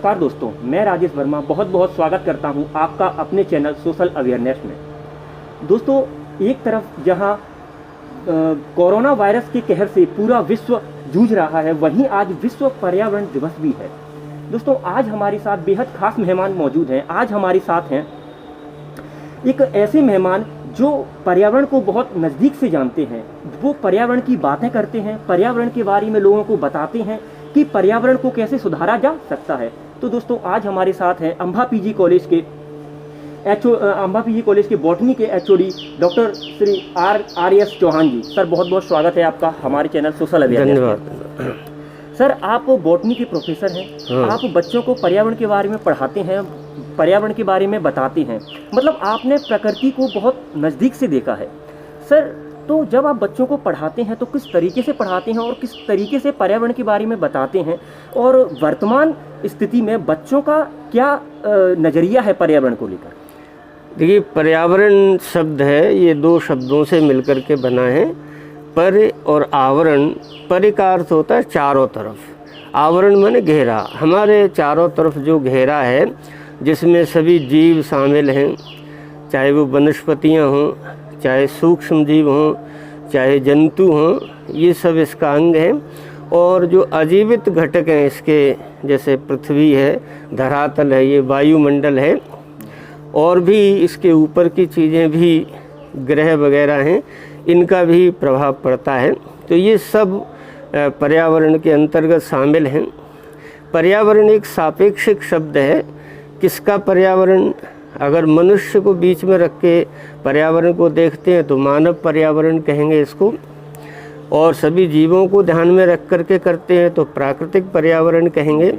नमस्कार दोस्तों, मैं राजेश वर्मा बहुत बहुत स्वागत करता हूं आपका अपने चैनल सोशल अवेयरनेस में। दोस्तों, एक तरफ जहां कोरोना वायरस के कहर से पूरा विश्व जूझ रहा है, वहीं आज विश्व पर्यावरण दिवस भी है। दोस्तों, आज हमारे साथ बेहद खास मेहमान मौजूद हैं। आज हमारे साथ हैं एक ऐसे मेहमान जो पर्यावरण को बहुत नज़दीक से जानते हैं। वो पर्यावरण की बातें करते हैं, पर्यावरण के बारे में लोगों को बताते हैं कि पर्यावरण को कैसे सुधारा जा सकता है। तो दोस्तों, आज हमारे साथ हैं अंबा पीजी कॉलेज के बॉटनी के HOD doctor Shri R S. Chauhan ji. Sir, बहुत बहुत स्वागत है आपका हमारे चैनल सोशल अवेयरनेस में। धन्यवाद। सर, आप बॉटनी के प्रोफेसर हैं। आप बच्चों को पर्यावरण के बारे में पढ़ाते हैं, पर्यावरण के बारे में बताते हैं। मतलब आपने प्रकृति को बहुत नज़दीक से देखा है। सर, तो जब आप बच्चों को पढ़ाते हैं तो किस तरीके से पढ़ाते हैं और किस तरीके से पर्यावरण के बारे में बताते हैं, और वर्तमान स्थिति में बच्चों का क्या नज़रिया है पर्यावरण को लेकर? देखिए, पर्यावरण शब्द है, ये दो शब्दों से मिलकर के बना है। पर और आवरण। पर का अर्थ होता है चारों तरफ, आवरण माने घेरा। हमारे चारों तरफ जो घेरा है, जिसमें सभी जीव शामिल हैं, चाहे वो वनस्पतियाँ हों, चाहे सूक्ष्म जीव हों, चाहे जंतु हों, ये सब इसका अंग है। और जो अजीवित घटक हैं इसके, जैसे पृथ्वी है, धरातल है, ये वायुमंडल है, और भी इसके ऊपर की चीज़ें भी ग्रह वगैरह हैं, इनका भी प्रभाव पड़ता है। तो ये सब पर्यावरण के अंतर्गत शामिल हैं। पर्यावरण एक सापेक्षिक शब्द है। किसका पर्यावरण? अगर मनुष्य को बीच में रख के पर्यावरण को देखते हैं तो मानव पर्यावरण कहेंगे इसको, और सभी जीवों को ध्यान में रख करके करते हैं तो प्राकृतिक पर्यावरण कहेंगे,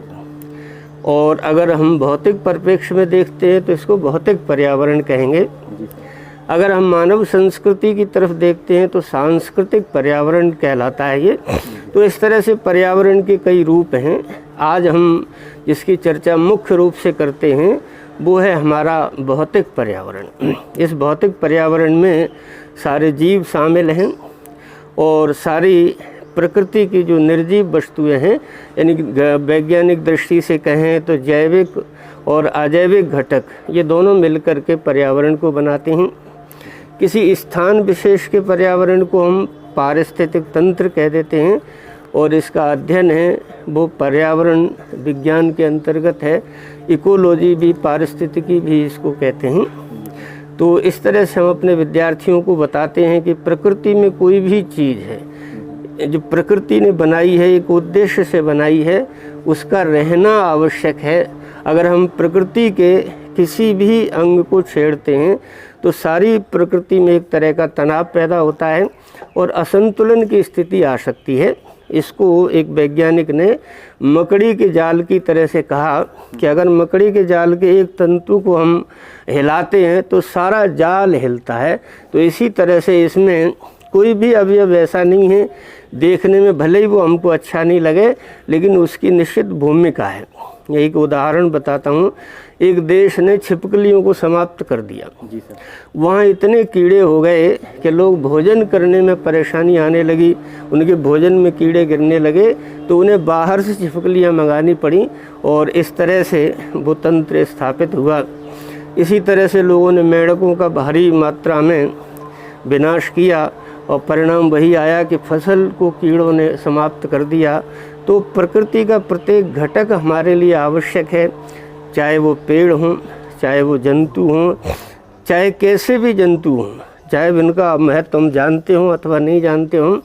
और अगर हम भौतिक परिप्रेक्ष्य में देखते हैं तो इसको भौतिक पर्यावरण कहेंगे। अगर हम मानव संस्कृति की तरफ देखते हैं तो सांस्कृतिक पर्यावरण कहलाता है ये। तो इस तरह से पर्यावरण के कई रूप हैं। आज हम जिसकी चर्चा मुख्य रूप से करते हैं वो है हमारा भौतिक पर्यावरण। इस भौतिक पर्यावरण में सारे जीव शामिल हैं, और सारी प्रकृति की जो निर्जीव वस्तुएं हैं, यानी वैज्ञानिक दृष्टि से कहें तो जैविक और अजैविक घटक, ये दोनों मिलकर के पर्यावरण को बनाते हैं। किसी स्थान विशेष के पर्यावरण को हम पारिस्थितिक तंत्र कह देते हैं, और इसका अध्ययन है वो पर्यावरण विज्ञान के अंतर्गत है। इकोलॉजी भी, पारिस्थितिकी भी इसको कहते हैं। तो इस तरह से हम अपने विद्यार्थियों को बताते हैं कि प्रकृति में कोई भी चीज़ है जो प्रकृति ने बनाई है, एक उद्देश्य से बनाई है, उसका रहना आवश्यक है। अगर हम प्रकृति के किसी भी अंग को छेड़ते हैं तो सारी प्रकृति में एक तरह का तनाव पैदा होता है और असंतुलन की स्थिति आ सकती है। इसको एक वैज्ञानिक ने मकड़ी के जाल की तरह से कहा कि अगर मकड़ी के जाल के एक तंतु को हम हिलाते हैं तो सारा जाल हिलता है। तो इसी तरह से इसमें कोई भी अवयव ऐसा नहीं है, देखने में भले ही वो हमको अच्छा नहीं लगे, लेकिन उसकी निश्चित भूमिका है। एक उदाहरण बताता हूँ। एक देश ने छिपकलियों को समाप्त कर दिया। जी सर। वहाँ इतने कीड़े हो गए कि लोग भोजन करने में परेशानी आने लगी, उनके भोजन में कीड़े गिरने लगे, तो उन्हें बाहर से छिपकलियाँ मंगानी पड़ी, और इस तरह से वो तंत्र स्थापित हुआ। इसी तरह से लोगों ने मेंढकों का भारी मात्रा में विनाश किया, और परिणाम वही आया कि फसल को कीड़ों ने समाप्त कर दिया। तो प्रकृति का प्रत्येक घटक हमारे लिए आवश्यक है, चाहे वो पेड़ हों, चाहे वो जंतु हों, चाहे कैसे भी जंतु हों, चाहे उनका महत्व हम जानते हों अथवा नहीं जानते हों,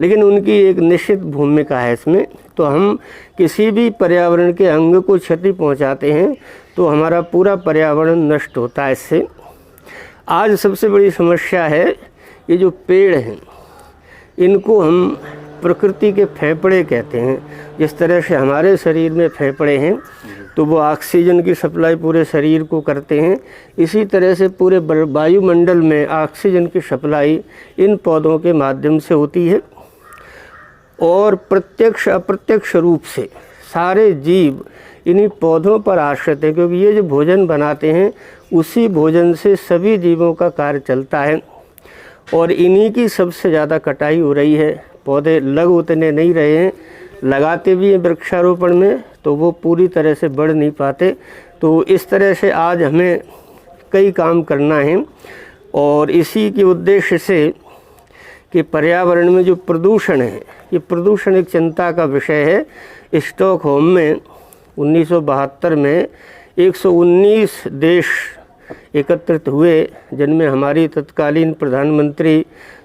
लेकिन उनकी एक निश्चित भूमिका है इसमें। तो हम किसी भी पर्यावरण के अंग को क्षति पहुंचाते हैं तो हमारा पूरा पर्यावरण नष्ट होता है इससे। आज सबसे बड़ी समस्या है ये जो पेड़ हैं, इनको हम प्रकृति के फेफड़े कहते हैं। जिस तरह से हमारे शरीर में फेफड़े हैं तो वो ऑक्सीजन की सप्लाई पूरे शरीर को करते हैं, इसी तरह से पूरे वायुमंडल में ऑक्सीजन की सप्लाई इन पौधों के माध्यम से होती है। और प्रत्यक्ष अप्रत्यक्ष रूप से सारे जीव इन्हीं पौधों पर आश्रित हैं, क्योंकि ये जो भोजन बनाते हैं उसी भोजन से सभी जीवों का कार्य चलता है, और इन्हीं की सबसे ज़्यादा कटाई हो रही है। पौधे लग उतने नहीं रहे हैं, लगाते भी हैं वृक्षारोपण में तो वो पूरी तरह से बढ़ नहीं पाते। तो इस तरह से आज हमें कई काम करना है और इसी के उद्देश्य से कि पर्यावरण में जो प्रदूषण है, ये प्रदूषण एक चिंता का विषय है। स्टॉकहोम में 1972 में 119 देश एकत्रित हुए, जिनमें हमारी तत्कालीन प्रधानमंत्री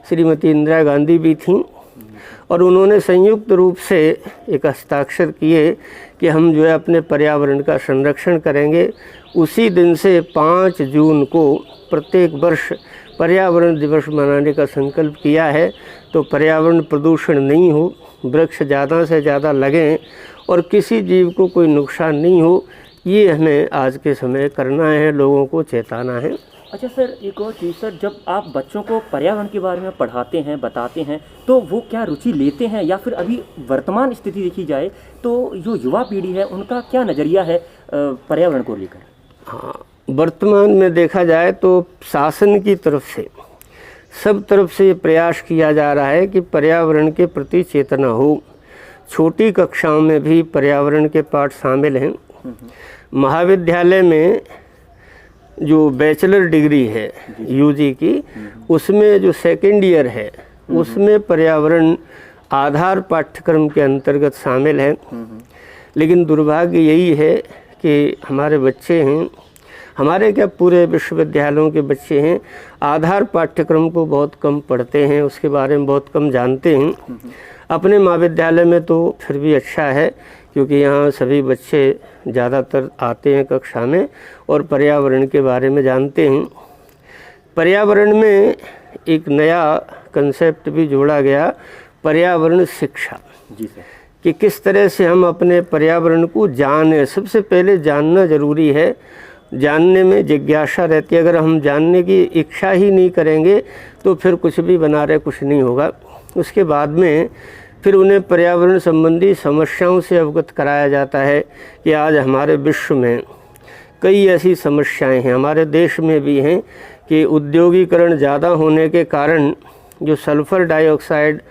श्रीमती इंदिरा गांधी भी थीं, और उन्होंने संयुक्त रूप से एक हस्ताक्षर किए कि हम जो है अपने पर्यावरण का संरक्षण करेंगे। उसी दिन से 5 जून को प्रत्येक वर्ष पर्यावरण दिवस मनाने का संकल्प किया है। तो पर्यावरण प्रदूषण नहीं हो, वृक्ष ज़्यादा से ज़्यादा लगें और किसी जीव को कोई नुकसान नहीं हो, ये हमें आज के समय करना है, लोगों को चेताना है। अच्छा सर, एक और चीज़ सर, जब आप बच्चों को पर्यावरण के बारे में पढ़ाते हैं, बताते हैं, तो वो क्या रुचि लेते हैं, या फिर अभी वर्तमान स्थिति देखी जाए तो जो युवा पीढ़ी है उनका क्या नज़रिया है पर्यावरण को लेकर? हाँ, वर्तमान में देखा जाए तो शासन की तरफ से सब तरफ से ये प्रयास किया जा रहा है कि पर्यावरण के प्रति चेतना हो। छोटी कक्षाओं में भी पर्यावरण के पाठ शामिल हैं। महाविद्यालय में जो बैचलर डिग्री है यूजी की, उसमें जो सेकेंड ईयर है उसमें पर्यावरण आधार पाठ्यक्रम के अंतर्गत शामिल है। लेकिन दुर्भाग्य यही है कि हमारे बच्चे हैं, हमारे क्या पूरे विश्वविद्यालयों के बच्चे हैं, आधार पाठ्यक्रम को बहुत कम पढ़ते हैं, उसके बारे में बहुत कम जानते हैं। अपने महाविद्यालय में तो फिर भी अच्छा है, क्योंकि यहाँ सभी बच्चे ज़्यादातर आते हैं कक्षा में और पर्यावरण के बारे में जानते हैं। पर्यावरण में एक नया कंसेप्ट भी जोड़ा गया, पर्यावरण शिक्षा। जी सर। कि किस तरह से हम अपने पर्यावरण को जानें। सबसे पहले जानना ज़रूरी है, जानने में जिज्ञासा रहती है। अगर हम जानने की इच्छा ही नहीं करेंगे तो फिर कुछ भी बना रहे कुछ नहीं होगा। उसके बाद में फिर उन्हें पर्यावरण संबंधी समस्याओं से अवगत कराया जाता है कि आज हमारे विश्व में कई ऐसी समस्याएं हैं, हमारे देश में भी हैं, कि उद्योगीकरण ज़्यादा होने के कारण जो सल्फ़र डाइऑक्साइड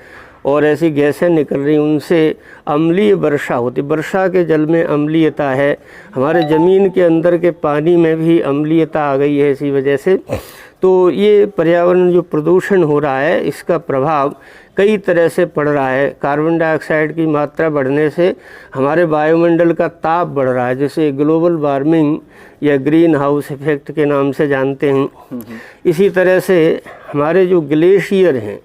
और ऐसी गैसें निकल रही, उनसे अम्लीय वर्षा होती, वर्षा के जल में अम्लीयता है, हमारे ज़मीन के अंदर के पानी में भी अम्लीयता आ गई है इसी वजह से। तो ये पर्यावरण जो प्रदूषण हो रहा है, इसका प्रभाव कई तरह से पड़ रहा है। कार्बन डाइऑक्साइड की मात्रा बढ़ने से हमारे वायुमंडल का ताप बढ़ रहा है, जिसे ग्लोबल वार्मिंग या ग्रीन हाउस इफेक्ट के नाम से जानते हैं। इसी तरह से हमारे जो ग्लेशियर हैं,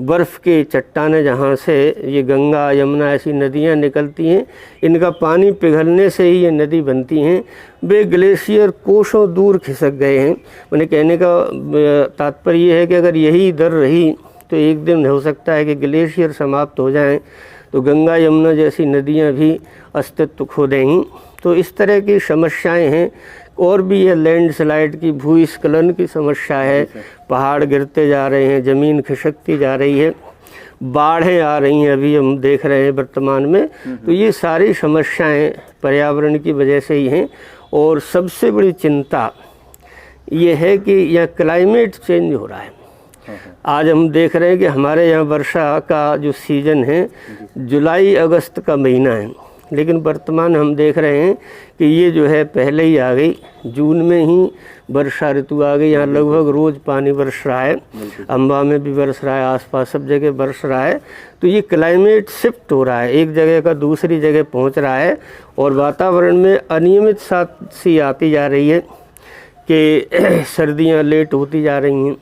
बर्फ़ के चट्टानें जहाँ से ये गंगा यमुना ऐसी नदियाँ निकलती हैं, इनका पानी पिघलने से ही ये नदी बनती हैं। वे ग्लेशियर कोसों दूर खिसक गए हैं। मैंने कहने का तात्पर्य ये है कि अगर यही दर रही तो एक दिन हो सकता है कि ग्लेशियर समाप्त हो जाएं, तो गंगा यमुना जैसी नदियाँ भी अस्तित्व खो देंगी। तो इस तरह की समस्याएं हैं। और भी ये लैंडस्लाइड की, भूस्खलन की समस्या है, पहाड़ गिरते जा रहे हैं, ज़मीन खिसकती जा रही है, बाढ़ें आ रही हैं, अभी हम देख रहे हैं वर्तमान में। तो ये सारी समस्याएं पर्यावरण की वजह से ही हैं। और सबसे बड़ी चिंता ये है कि यह क्लाइमेट चेंज हो रहा है। आज हम देख रहे हैं कि हमारे यहाँ वर्षा का जो सीज़न है जुलाई अगस्त का महीना है, लेकिन वर्तमान हम देख रहे हैं कि ये जो है पहले ही आ गई, जून में ही वर्षा ऋतु आ गई। यहाँ लगभग रोज़ पानी बरस रहा है, अम्बा में भी बरस रहा है, आसपास सब जगह बरस रहा है। तो ये क्लाइमेट शिफ्ट हो रहा है, एक जगह का दूसरी जगह पहुँच रहा है और वातावरण में अनियमित सी आती जा रही है कि सर्दियाँ लेट होती जा रही हैं,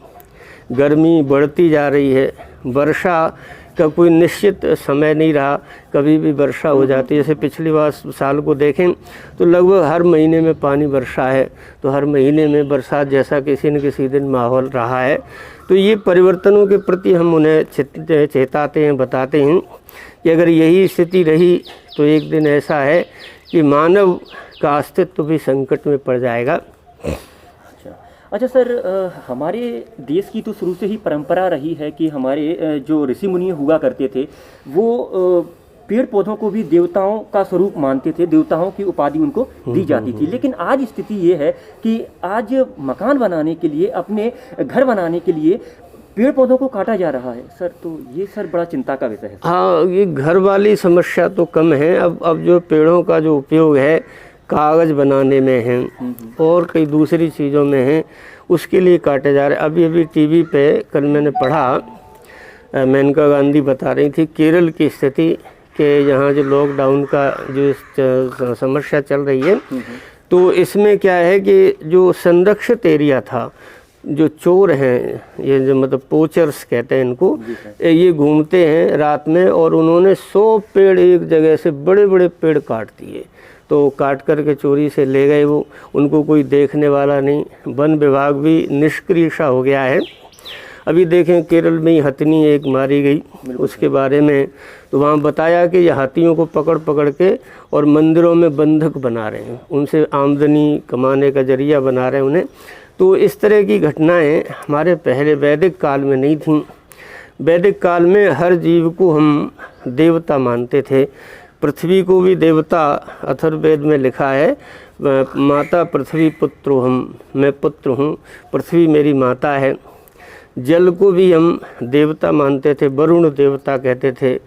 गर्मी बढ़ती जा रही है, वर्षा का कोई निश्चित समय नहीं रहा, कभी भी वर्षा हो जाती है। जैसे पिछली बार साल को देखें तो लगभग हर महीने में पानी वर्षा है, तो हर महीने में बरसात जैसा किसी न किसी दिन माहौल रहा है। तो ये परिवर्तनों के प्रति हम उन्हें चेताते हैं, बताते हैं कि अगर यही स्थिति रही तो एक दिन ऐसा है कि मानव का अस्तित्व भी संकट में पड़ जाएगा। अच्छा सर, हमारे देश की तो शुरू से ही परंपरा रही है कि हमारे जो ऋषि मुनि हुआ करते थे वो पेड़ पौधों को भी देवताओं का स्वरूप मानते थे, देवताओं की उपाधि उनको दी जाती थी। लेकिन आज स्थिति ये है कि आज मकान बनाने के लिए, अपने घर बनाने के लिए पेड़ पौधों को काटा जा रहा है सर, तो ये सर बड़ा चिंता का विषय है। हाँ, ये घर वाली समस्या तो कम है। अब जो पेड़ों का जो उपयोग है कागज़ बनाने में है और कई दूसरी चीज़ों में है, उसके लिए काटे जा रहे हैं। अभी टीवी पे कल मैंने पढ़ा, मेनका गांधी बता रही थी केरल की स्थिति कि यहाँ जो लॉकडाउन का जो समस्या चल रही है, तो इसमें क्या है कि जो संरक्षित एरिया था, जो चोर हैं, ये जो मतलब पोचर्स कहते हैं इनको, ये घूमते हैं रात में और उन्होंने 100 पेड़ एक जगह से बड़े बड़े पेड़ काट दिए। तो काट करके चोरी से ले गए वो, उनको कोई देखने वाला नहीं। वन विभाग भी निष्क्रिय सा हो गया है। अभी देखें केरल में ही हथनी एक मारी गई, उसके बारे में तो वहाँ बताया कि ये हाथियों को पकड़ पकड़ के और मंदिरों में बंधक बना रहे हैं, उनसे आमदनी कमाने का जरिया बना रहे हैं उन्हें। तो इस तरह की घटनाएं हमारे पहले वैदिक काल में नहीं थीं। वैदिक काल में हर जीव को हम देवता मानते थे। पृथ्वी को भी देवता, अथर्ववेद में लिखा है, माता पृथ्वी पुत्रो हम, मैं पुत्र हूँ, पृथ्वी मेरी माता है। जल को भी हम देवता मानते थे, वरुण देवता कहते थे।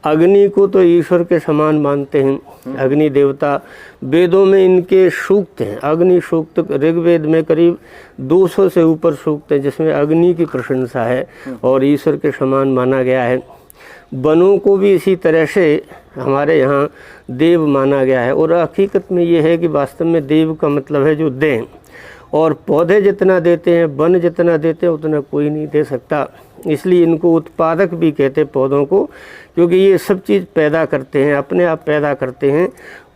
अग्नि को तो ईश्वर के समान मानते हैं, अग्नि देवता। वेदों में इनके सूक्त हैं, अग्नि सूक्त ऋग्वेद में करीब 200 से ऊपर सूक्त हैं जिसमें अग्नि की प्रशंसा है और ईश्वर के समान माना गया है। वनों को भी इसी तरह से हमारे यहाँ देव माना गया है। और हकीकत में ये है कि वास्तव में देव का मतलब है जो दें, और पौधे जितना देते हैं, वन जितना देते हैं, उतना कोई नहीं दे सकता। इसलिए इनको उत्पादक भी कहते हैं पौधों को, क्योंकि ये सब चीज़ पैदा करते हैं, अपने आप पैदा करते हैं।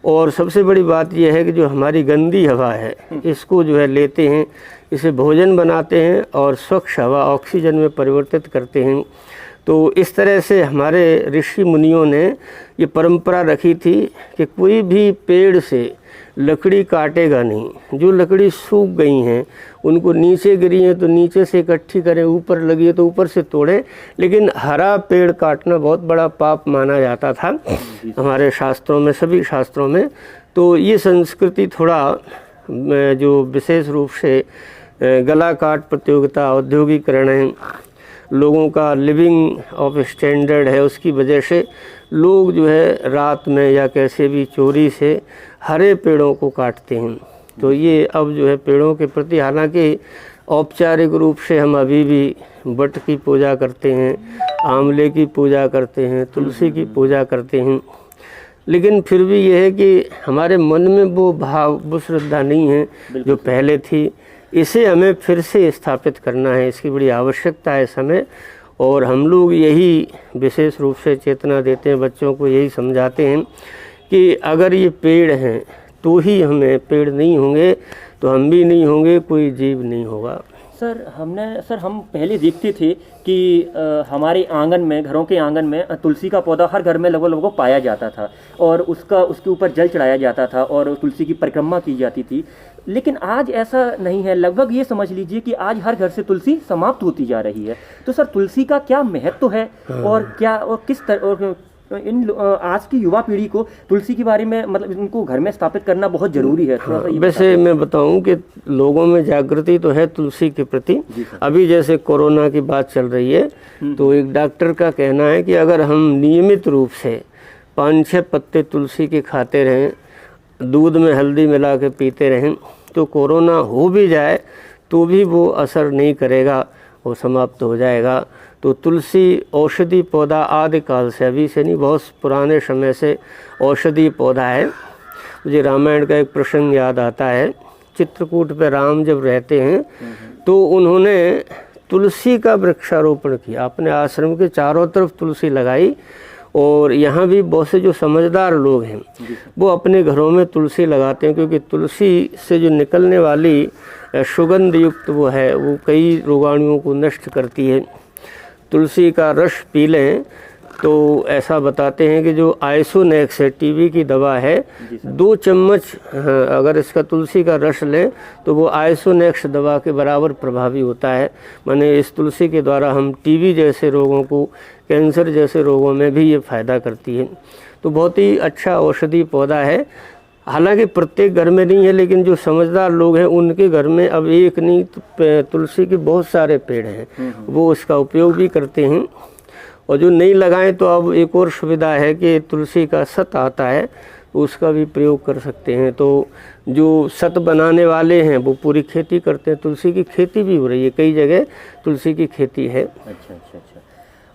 और सबसे बड़ी बात यह है कि जो हमारी गंदी हवा है, इसको जो है लेते हैं, इसे भोजन बनाते हैं और स्वच्छ हवा ऑक्सीजन में परिवर्तित करते हैं। तो इस तरह से हमारे ऋषि मुनियों ने ये परंपरा रखी थी कि कोई भी पेड़ से लकड़ी काटेगा नहीं। जो लकड़ी सूख गई हैं, उनको नीचे गिरी हैं तो नीचे से इकट्ठी करें, ऊपर लगी है तो ऊपर से तोड़ें। लेकिन हरा पेड़ काटना बहुत बड़ा पाप माना जाता था हमारे शास्त्रों में, सभी शास्त्रों में। तो ये संस्कृति थोड़ा जो विशेष रूप से गला काट प्रतियोगिता, औद्योगिकरण है, लोगों का लिविंग ऑफ स्टैंडर्ड है, उसकी वजह से लोग जो है रात में या कैसे भी चोरी से हरे पेड़ों को काटते हैं। तो ये अब जो है पेड़ों के प्रति, हालांकि औपचारिक रूप से हम अभी भी वट की पूजा करते हैं, आंवले की पूजा करते हैं, तुलसी की पूजा करते हैं, लेकिन फिर भी ये है कि हमारे मन में वो भाव, वो श्रद्धा नहीं है जो पहले थी। इसे हमें फिर से स्थापित करना है, इसकी बड़ी आवश्यकता है समय। और हम लोग यही विशेष रूप से चेतना देते हैं, बच्चों को यही समझाते हैं कि अगर ये पेड़ हैं तो ही हमें, पेड़ नहीं होंगे तो हम भी नहीं होंगे, कोई जीव नहीं होगा। सर हम पहले देखते थे कि हमारे आंगन में, घरों के आंगन में तुलसी का पौधा हर घर में लगभग पाया जाता था और उसके ऊपर जल चढ़ाया जाता था और तुलसी की परिक्रमा की जाती थी। लेकिन आज ऐसा नहीं है, लगभग ये समझ लीजिए कि आज हर घर से तुलसी समाप्त होती जा रही है। तो सर तुलसी का क्या महत्व है और क्या और किस तरह इन आज की युवा पीढ़ी को तुलसी के बारे में, मतलब इनको घर में स्थापित करना बहुत जरूरी है? थोड़ा सा वैसे मैं बताऊं कि लोगों में जागृति तो है तुलसी के प्रति। अभी जैसे कोरोना की बात चल रही है, तो एक डॉक्टर का कहना है कि अगर हम नियमित रूप से 5-6 पत्ते तुलसी के खाते रहें, दूध में हल्दी मिला के पीते रहें, तो कोरोना हो भी जाए तो भी वो असर नहीं करेगा, वो समाप्त हो जाएगा। तो तुलसी औषधि पौधा आदि काल से, अभी से नहीं, बहुत पुराने समय से औषधि पौधा है। मुझे रामायण का एक प्रसंग याद आता है। चित्रकूट पे राम जब रहते हैं तो उन्होंने तुलसी का वृक्षारोपण किया, अपने आश्रम के चारों तरफ तुलसी लगाई। और यहाँ भी बहुत से जो समझदार लोग हैं वो अपने घरों में तुलसी लगाते हैं, क्योंकि तुलसी से जो निकलने वाली सुगंध युक्त वो है, वो कई रोगाणुओं को नष्ट करती है। तुलसी का रस पी लें तो ऐसा बताते हैं कि जो आइसोनेक्स है, टीबी की दवा है, 2 चम्मच अगर इसका तुलसी का रस लें तो वो आइसोनेक्स दवा के बराबर प्रभावी होता है। माने इस तुलसी के द्वारा हम टीबी जैसे रोगों को, कैंसर जैसे रोगों में भी ये फ़ायदा करती है। तो बहुत ही अच्छा औषधि पौधा है। हालांकि प्रत्येक घर में नहीं है, लेकिन जो समझदार लोग हैं उनके घर में अब एक नहीं तो तुलसी के बहुत सारे पेड़ हैं, वो उसका उपयोग भी करते हैं। और जो नहीं लगाएं तो अब एक और सुविधा है कि तुलसी का सत आता है, उसका भी प्रयोग कर सकते हैं। तो जो सत बनाने वाले हैं वो पूरी खेती करते हैं, तुलसी की खेती भी हो रही है, कई जगह तुलसी की खेती है।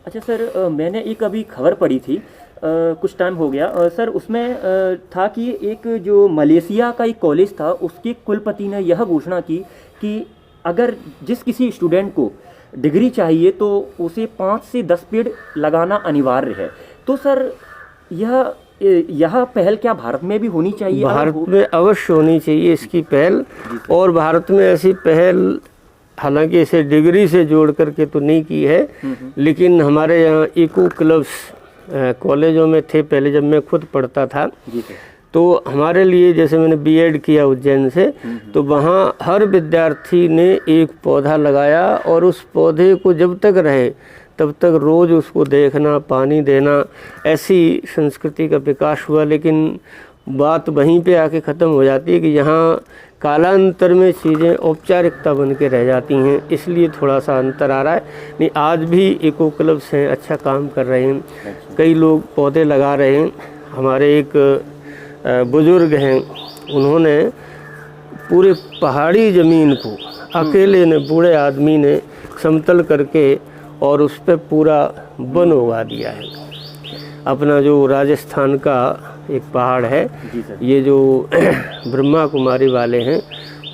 अच्छा सर, मैंने एक अभी खबर पढ़ी थी, कुछ टाइम हो गया सर, उसमें था कि एक जो मलेशिया का एक कॉलेज था, उसके कुलपति ने यह घोषणा की कि अगर जिस किसी स्टूडेंट को डिग्री चाहिए तो उसे 5 से 10 पेड़ लगाना अनिवार्य है। तो सर यह पहल क्या भारत में भी होनी चाहिए? भारत में अवश्य होनी चाहिए इसकी पहल। और भारत में ऐसी पहल हालांकि इसे डिग्री से जोड़ करके तो नहीं की है, लेकिन हमारे यहाँ इको क्लब्स कॉलेजों में थे पहले, जब मैं खुद पढ़ता था। तो हमारे लिए, जैसे मैंने बीएड किया उज्जैन से, तो वहाँ हर विद्यार्थी ने एक पौधा लगाया और उस पौधे को जब तक रहे तब तक रोज़ उसको देखना, पानी देना, ऐसी संस्कृति का विकास हुआ। लेकिन बात वहीं पे आके ख़त्म हो जाती है कि यहाँ कालांतर में चीज़ें औपचारिकता बन के रह जाती हैं, इसलिए थोड़ा सा अंतर आ रहा है। नहीं, आज भी इको क्लब्स हैं, अच्छा काम कर रहे हैं, कई लोग पौधे लगा रहे हैं। हमारे एक बुजुर्ग हैं, उन्होंने पूरे पहाड़ी ज़मीन को अकेले ने, बूढ़े आदमी ने समतल करके और उस पर पूरा वन उगा दिया है। अपना जो राजस्थान का एक पहाड़ है, ये जो ब्रह्मा कुमारी वाले हैं,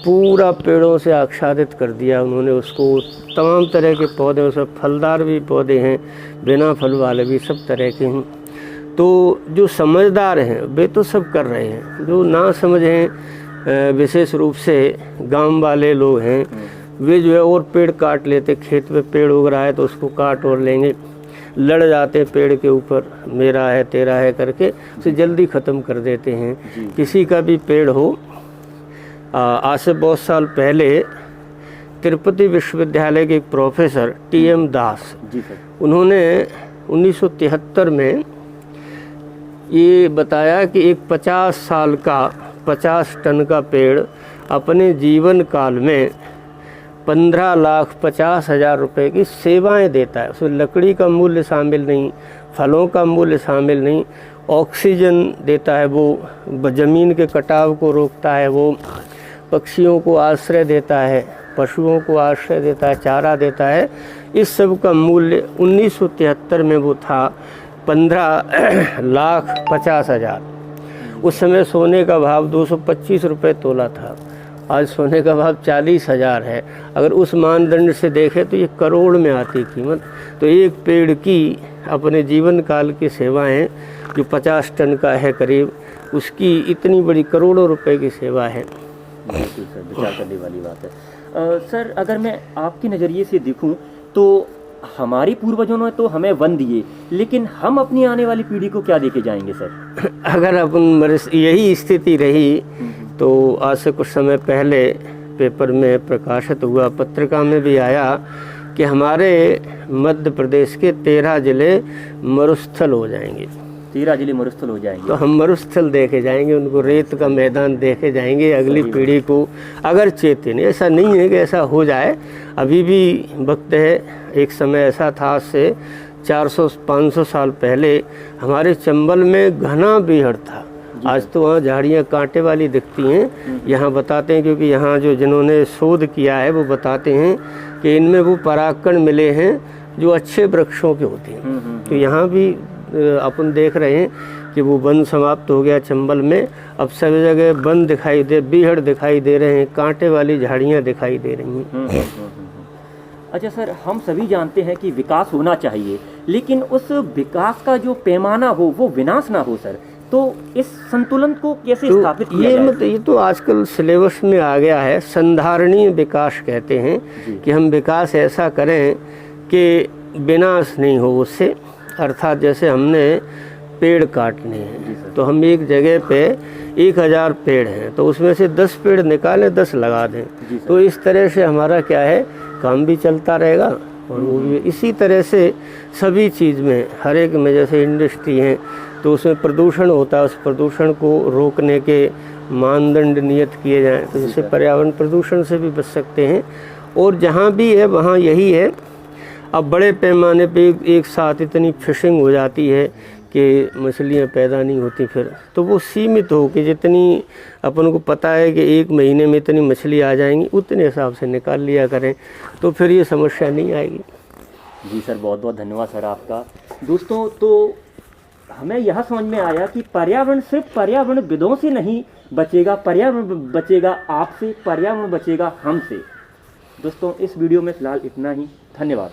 पूरा पेड़ों से आच्छादित कर दिया उन्होंने उसको। तमाम तरह के पौधे, उसमें फलदार भी पौधे हैं, बिना फल वाले भी, सब तरह के हैं। तो जो समझदार हैं वे तो सब कर रहे हैं, जो ना समझ हैं विशेष रूप से गांव वाले लोग हैं, वे जो है और पेड़ काट लेते। खेत में पेड़ उग रहा है तो उसको काट और लेंगे, लड़ जाते पेड़ के ऊपर, मेरा है तेरा है करके उसे जल्दी ख़त्म कर देते हैं। किसी का भी पेड़ हो, आज से बहुत साल पहले तिरुपति विश्वविद्यालय के एक प्रोफेसर TM दास, उन्होंने 1973 में ये बताया कि एक 50 साल का 50 टन का पेड़ अपने जीवन काल में 15,50,000 रुपये की सेवाएं देता है। उसमें लकड़ी का मूल्य शामिल नहीं, फलों का मूल्य शामिल नहीं, ऑक्सीजन देता है, वो ज़मीन के कटाव को रोकता है, वो पक्षियों को आश्रय देता है, पशुओं को आश्रय देता है, चारा देता है। इस सब का मूल्य 1973 में वो था 15,50,000। उस समय सोने का भाव 225 रुपये तोला था, आज सोने का भाव 40,000 है। अगर उस मानदंड से देखें तो ये करोड़ में आती कीमत। तो एक पेड़ की अपने जीवन काल की सेवाएं जो 50 टन का है करीब, उसकी इतनी बड़ी करोड़ों रुपए की सेवा है। बिल्कुल सर, विचार करने वाली बात है। सर, अगर मैं आपके नज़रिए से देखूं तो हमारे पूर्वजों ने तो हमें वन दिए, लेकिन हम अपनी आने वाली पीढ़ी को क्या देके जाएंगे सर? अगर अपन यही स्थिति रही तो आज से कुछ समय पहले पेपर में प्रकाशित हुआ, पत्रिका में भी आया कि हमारे मध्य प्रदेश के 13 जिले मरुस्थल हो जाएंगे। 13 जिले मरुस्थल हो जाएंगे। तो हम मरुस्थल देखे जाएंगे, उनको रेत का मैदान देखे जाएंगे अगली पीढ़ी को, अगर चेतन। ऐसा नहीं है कि ऐसा हो जाए, अभी भी वक्त है। एक समय ऐसा था, आज से 400-500 साल पहले हमारे चंबल में घना बीहड़ था। आज तो वहाँ झाड़ियाँ कांटे वाली दिखती हैं। यहाँ बताते हैं, क्योंकि यहाँ जो जिन्होंने शोध किया है वो बताते हैं कि इनमें वो परागकण मिले हैं जो अच्छे वृक्षों के होते हैं। तो यहाँ भी अपन देख रहे हैं कि वो वन समाप्त हो गया चंबल में। अब सभी जगह वन दिखाई दे, बीहड़ दिखाई दे रहे हैं, कांटे वाली झाड़ियाँ दिखाई दे रही हैं। अच्छा सर, हम सभी जानते हैं कि विकास होना चाहिए, लेकिन उस विकास का जो पैमाना हो वो विनाश ना हो सर। तो इस संतुलन को कैसे स्थापित किया जाए? ये तो आजकल सिलेबस में आ गया है, संधारणीय विकास कहते हैं कि हम विकास ऐसा करें कि विनाश नहीं हो उससे। अर्थात जैसे हमने पेड़ काटने हैं तो हम एक जगह पे 1000 पेड़ हैं तो उसमें से 10 पेड़ निकालें, 10 लगा दें। तो इस तरह से हमारा क्या है, काम भी चलता रहेगा और वो भी इसी तरह से सभी चीज़ में, हर एक में, जैसे इंडस्ट्री है, तो उसमें प्रदूषण होता है, उस प्रदूषण को रोकने के मानदंड नियत किए जाएं, तो जिससे पर्यावरण प्रदूषण से भी बच सकते हैं। और जहाँ भी है वहाँ यही है, अब बड़े पैमाने पे एक साथ इतनी फिशिंग हो जाती है कि मछलियाँ पैदा नहीं होती, फिर तो वो सीमित हो कि जितनी अपन को पता है कि एक महीने में इतनी मछली आ जाएंगी, उतने हिसाब से निकाल लिया करें, तो फिर ये समस्या नहीं आएगी। जी सर, बहुत बहुत धन्यवाद सर आपका। दोस्तों, तो हमें यह समझ में आया कि पर्यावरण सिर्फ पर्यावरणविदों से नहीं बचेगा, पर्यावरण बचेगा आपसे, पर्यावरण बचेगा हमसे। दोस्तों, इस वीडियो में फ़िलहाल इतना ही। धन्यवाद।